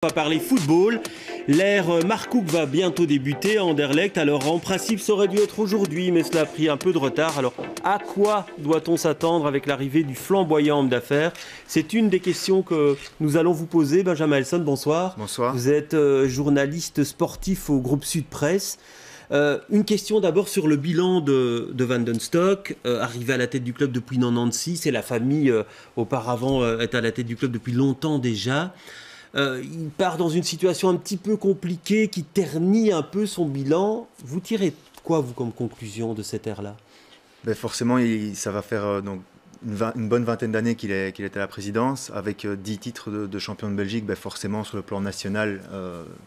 On va parler football. L'ère Marcouk va bientôt débuter à Anderlecht. Alors en principe ça aurait dû être aujourd'hui, mais cela a pris un peu de retard. Alors à quoi doit-on s'attendre avec l'arrivée du flamboyant homme d'affaires? C'est une des questions que nous allons vous poser. Benjamin Elson, bonsoir. Bonsoir. Vous êtes journaliste sportif au groupe Sud Presse. Une question d'abord sur le bilan de Van den Stock, arrivé à la tête du club depuis 96, et la famille auparavant est à la tête du club depuis longtemps déjà. Il part dans une situation un petit peu compliquée qui ternit un peu son bilan. Vous tirez quoi, vous, comme conclusion de cette ère-là? Forcément, ça va faire donc une bonne vingtaine d'années qu'il est à la présidence, avec 10 titres de champion de Belgique. Forcément, sur le plan national,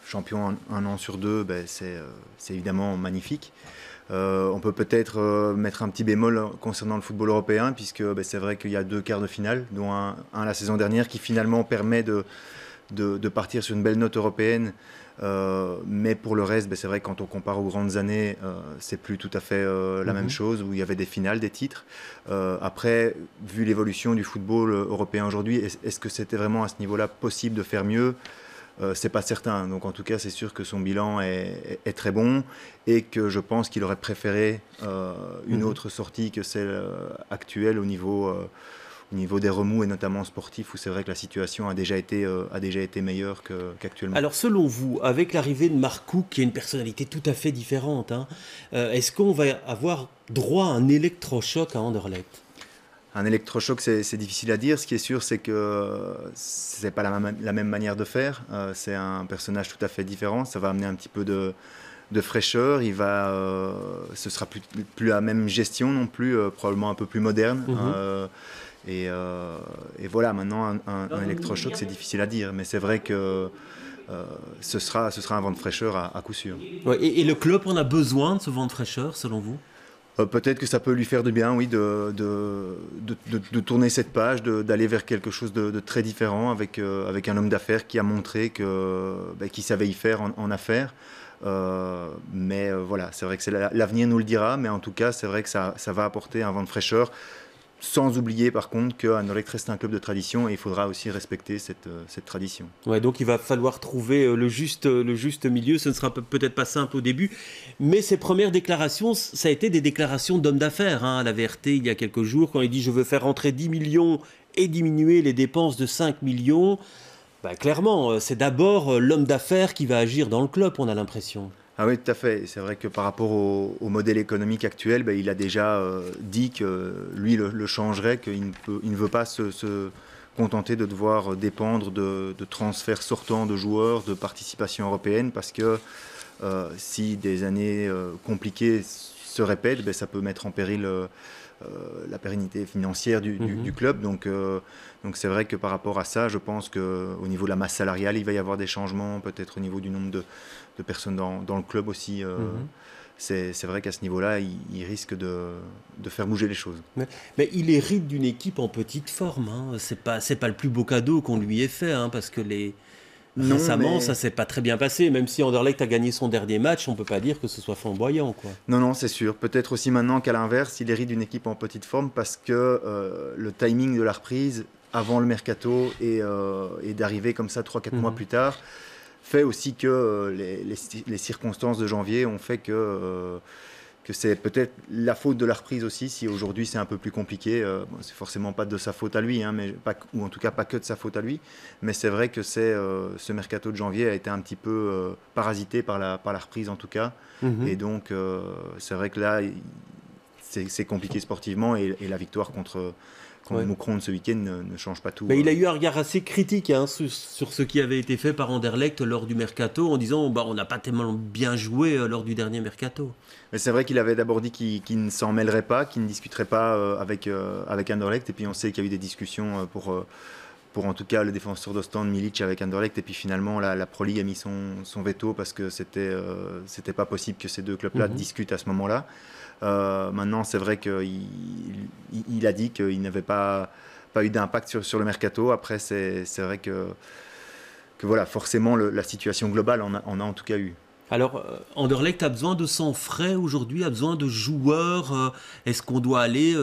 champion un an sur deux, c'est évidemment magnifique. On peut peut-être mettre un petit bémol concernant le football européen, puisque c'est vrai qu'il y a 2 quarts de finale, dont un la saison dernière, qui finalement permet de partir sur une belle note européenne. Mais pour le reste, c'est vrai que quand on compare aux grandes années, c'est plus tout à fait la même chose, où il y avait des finales, des titres. Après, vu l'évolution du football européen aujourd'hui, est-ce que c'était vraiment à ce niveau-là possible de faire mieux? C'est pas certain. Donc en tout cas, c'est sûr que son bilan est très bon, et que je pense qu'il aurait préféré une autre sortie que celle actuelle au niveau des remous, et notamment sportifs, où c'est vrai que la situation a déjà été meilleure qu'actuellement. Alors selon vous, avec l'arrivée de Marcouk, qui a une personnalité tout à fait différente, est-ce qu'on va avoir droit à un électrochoc à Anderlecht? Un électrochoc, c'est difficile à dire. Ce qui est sûr, c'est que c'est pas la même manière de faire. C'est un personnage tout à fait différent. Ça va amener un petit peu de fraîcheur. Ce sera plus la même gestion non plus, probablement un peu plus moderne. Et voilà, maintenant, un électrochoc, c'est difficile à dire. Mais c'est vrai que ce sera un vent de fraîcheur à coup sûr. Ouais, et le club en a besoin de ce vent de fraîcheur, selon vous? Peut-être que ça peut lui faire du bien, oui, de tourner cette page, d'aller vers quelque chose de très différent, avec un homme d'affaires qui a montré qu'il savait y faire en affaires. Mais voilà, c'est vrai que l'avenir nous le dira, mais en tout cas, c'est vrai que ça va apporter un vent de fraîcheur. Sans oublier par contre qu'Anderlecht reste un club de tradition, et il faudra aussi respecter cette tradition. Ouais, donc il va falloir trouver le juste milieu. Ce ne sera peut-être pas simple au début, mais ses premières déclarations, ça a été des déclarations d'homme d'affaires à la VRT il y a quelques jours, quand il dit « je veux faire rentrer 10 millions et diminuer les dépenses de 5 millions ». Clairement, c'est d'abord l'homme d'affaires qui va agir dans le club, on a l'impression. Ah oui, tout à fait. C'est vrai que par rapport au modèle économique actuel, il a déjà dit que lui le changerait, qu'il ne veut pas se contenter de devoir dépendre de transferts sortants de joueurs, de participation européenne, parce que si des années compliquées se répètent, ça peut mettre en péril la pérennité financière du club. Donc c'est vrai que par rapport à ça, je pense qu'au niveau de la masse salariale, il va y avoir des changements, peut-être au niveau du nombre de personnes dans le club aussi. C'est vrai qu'à ce niveau-là, il risque de faire bouger les choses. Mais il hérite d'une équipe en petite forme. C'est pas le plus beau cadeau qu'on lui ait fait, parce que récemment, ça s'est pas très bien passé. Même si Anderlecht a gagné son dernier match, on peut pas dire que ce soit flamboyant, quoi. Non, c'est sûr. Peut-être aussi maintenant qu'à l'inverse, il hérite d'une équipe en petite forme, parce que le timing de la reprise avant le mercato et d'arriver comme ça 3-4 mois plus tard fait aussi que les circonstances de janvier ont fait que c'est peut-être la faute de la reprise aussi, si aujourd'hui c'est un peu plus compliqué. C'est forcément pas de sa faute à lui, ou en tout cas pas que de sa faute à lui, mais c'est vrai que ce mercato de janvier a été un petit peu parasité par la reprise en tout cas, et donc c'est vrai que là c'est compliqué sportivement, et la victoire contre Moukron ce week-end ne change pas tout. Il a eu un regard assez critique sur ce qui avait été fait par Anderlecht lors du mercato, en disant on n'a pas tellement bien joué lors du dernier mercato. Mais c'est vrai qu'il avait d'abord dit qu'il ne s'en mêlerait pas, qu'il ne discuterait pas avec Anderlecht, et puis on sait qu'il y a eu des discussions pour en tout cas le défenseur d'Ostende, Milic, avec Anderlecht, et puis finalement la Pro League a mis son veto, parce que c'était pas possible que ces deux clubs-là discutent à ce moment-là. Maintenant, c'est vrai qu'il a dit qu'il n'avait pas eu d'impact sur le mercato. Après, c'est vrai que voilà, forcément, la situation globale en a en tout cas eu. Alors, Anderlecht a besoin de sang frais aujourd'hui, a besoin de joueurs. Est-ce qu'on doit aller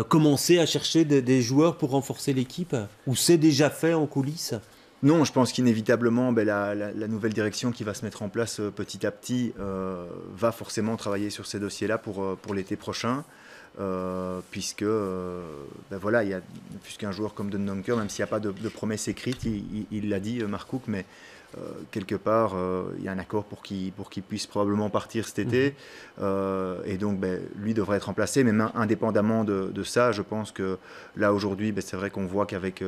commencer à chercher des joueurs pour renforcer l'équipe? Ou c'est déjà fait en coulisses? Non, je pense qu'inévitablement, la nouvelle direction qui va se mettre en place petit à petit va forcément travailler sur ces dossiers-là pour l'été prochain. Puisque voilà, puisqu'un joueur comme Dendoncker, même s'il n'y a pas de promesse écrite, il l'a dit, Mark Cook, mais quelque part, il y a un accord pour qu'il puisse probablement partir cet été. Et donc, lui devrait être remplacé. Mais indépendamment de ça, je pense que là, aujourd'hui, c'est vrai qu'on voit qu'avec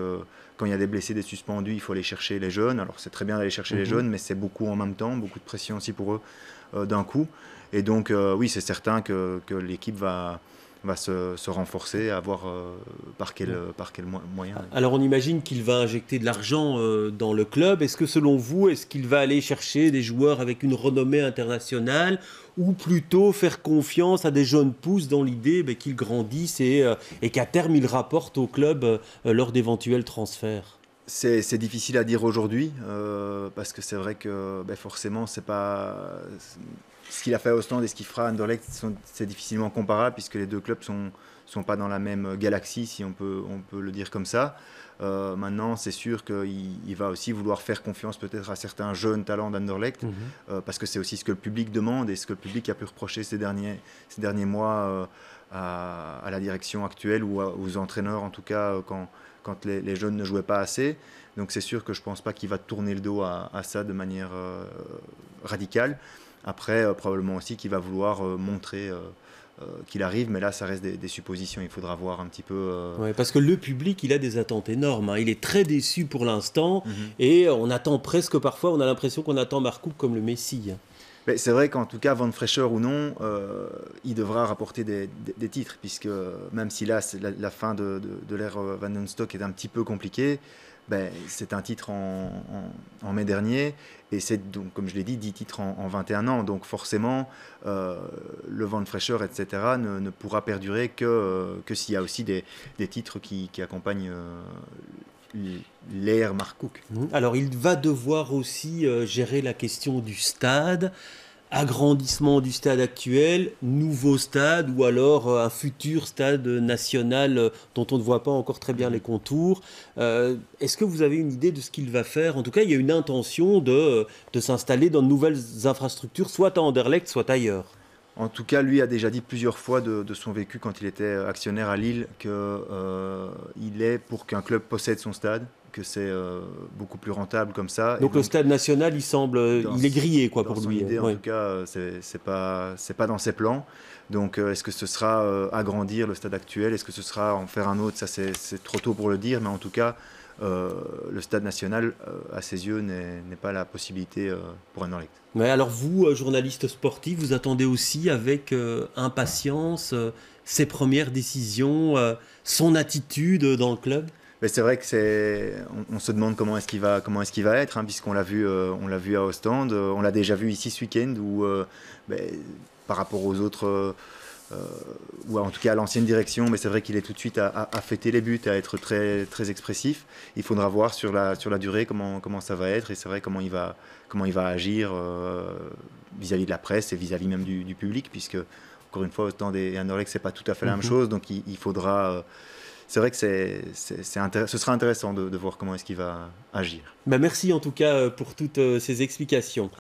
quand il y a des blessés, des suspendus, il faut aller chercher les jeunes. Alors, c'est très bien d'aller chercher les jeunes, mais c'est beaucoup en même temps, beaucoup de pression aussi pour eux d'un coup. Et donc, oui, c'est certain que l'équipe va se renforcer, à voir par quel moyen. Alors on imagine qu'il va injecter de l'argent dans le club. Est-ce que selon vous, est-ce qu'il va aller chercher des joueurs avec une renommée internationale ou plutôt faire confiance à des jeunes pousses dans l'idée qu'ils grandissent et qu'à terme ils rapportent au club lors d'éventuels transferts? C'est difficile à dire aujourd'hui parce que c'est vrai que forcément c'est pas ce qu'il a fait à Ostende et ce qu'il fera à Anderlecht, c'est difficilement comparable puisque les deux clubs sont pas dans la même galaxie, si on peut le dire comme ça. Maintenant, c'est sûr qu'il va aussi vouloir faire confiance peut-être à certains jeunes talents d'Anderlecht parce que c'est aussi ce que le public demande et ce que le public a pu reprocher ces derniers mois à la direction actuelle ou aux entraîneurs en tout cas quand les jeunes ne jouaient pas assez. Donc c'est sûr que je ne pense pas qu'il va tourner le dos à ça de manière radicale. Après, probablement aussi qu'il va vouloir montrer qu'il arrive, mais là, ça reste des suppositions. Il faudra voir un petit peu... Ouais, parce que le public, il a des attentes énormes. Il est très déçu pour l'instant et on attend presque parfois, on a l'impression qu'on attend Mark Cook comme le Messie. Mais c'est vrai qu'en tout cas, Van Fraîcheur ou non, il devra rapporter des titres, puisque même si là, la fin de l'ère Van den Stock est un petit peu compliquée, c'est un titre en mai dernier, et c'est donc, comme je l'ai dit, 10 titres en 21 ans. Donc forcément, le Van Fraîcheur, etc., ne pourra perdurer que s'il y a aussi des titres qui accompagnent l'ère Mark Cook. Alors il va devoir aussi gérer la question du stade, agrandissement du stade actuel, nouveau stade ou alors un futur stade national dont on ne voit pas encore très bien les contours. Est-ce que vous avez une idée de ce qu'il va faire? En tout cas, il y a une intention de s'installer dans de nouvelles infrastructures, soit à Anderlecht, soit ailleurs. En tout cas, lui a déjà dit plusieurs fois de son vécu quand il était actionnaire à Lille qu'il est pour qu'un club possède son stade, que c'est beaucoup plus rentable comme ça. Donc le stade national, il est grillé quoi pour lui. Idée, en tout cas, c'est pas dans ses plans. Donc est-ce que ce sera agrandir le stade actuel? Est-ce que ce sera en faire un autre? Ça, c'est trop tôt pour le dire, mais en tout cas, le stade national, à ses yeux, n'est pas la possibilité pour Anderlecht. Mais alors vous, journaliste sportif, vous attendez aussi avec impatience ses premières décisions, son attitude dans le club? Mais c'est vrai que on se demande comment est-ce qu'il va être, puisqu'on l'a vu à Ostende, on l'a déjà vu ici ce week-end où par rapport aux autres ou en tout cas à l'ancienne direction, mais c'est vrai qu'il est tout de suite à fêter les buts, à être très, très expressif. Il faudra voir sur la durée comment ça va être, et c'est vrai comment il va agir vis-à-vis de la presse et vis-à-vis même du public, puisque encore une fois, Ostende et Anderlecht, c'est pas tout à fait la même chose, donc il faudra... c'est vrai que ce sera intéressant de voir comment est-ce qu'il va agir. Merci en tout cas pour toutes ces explications.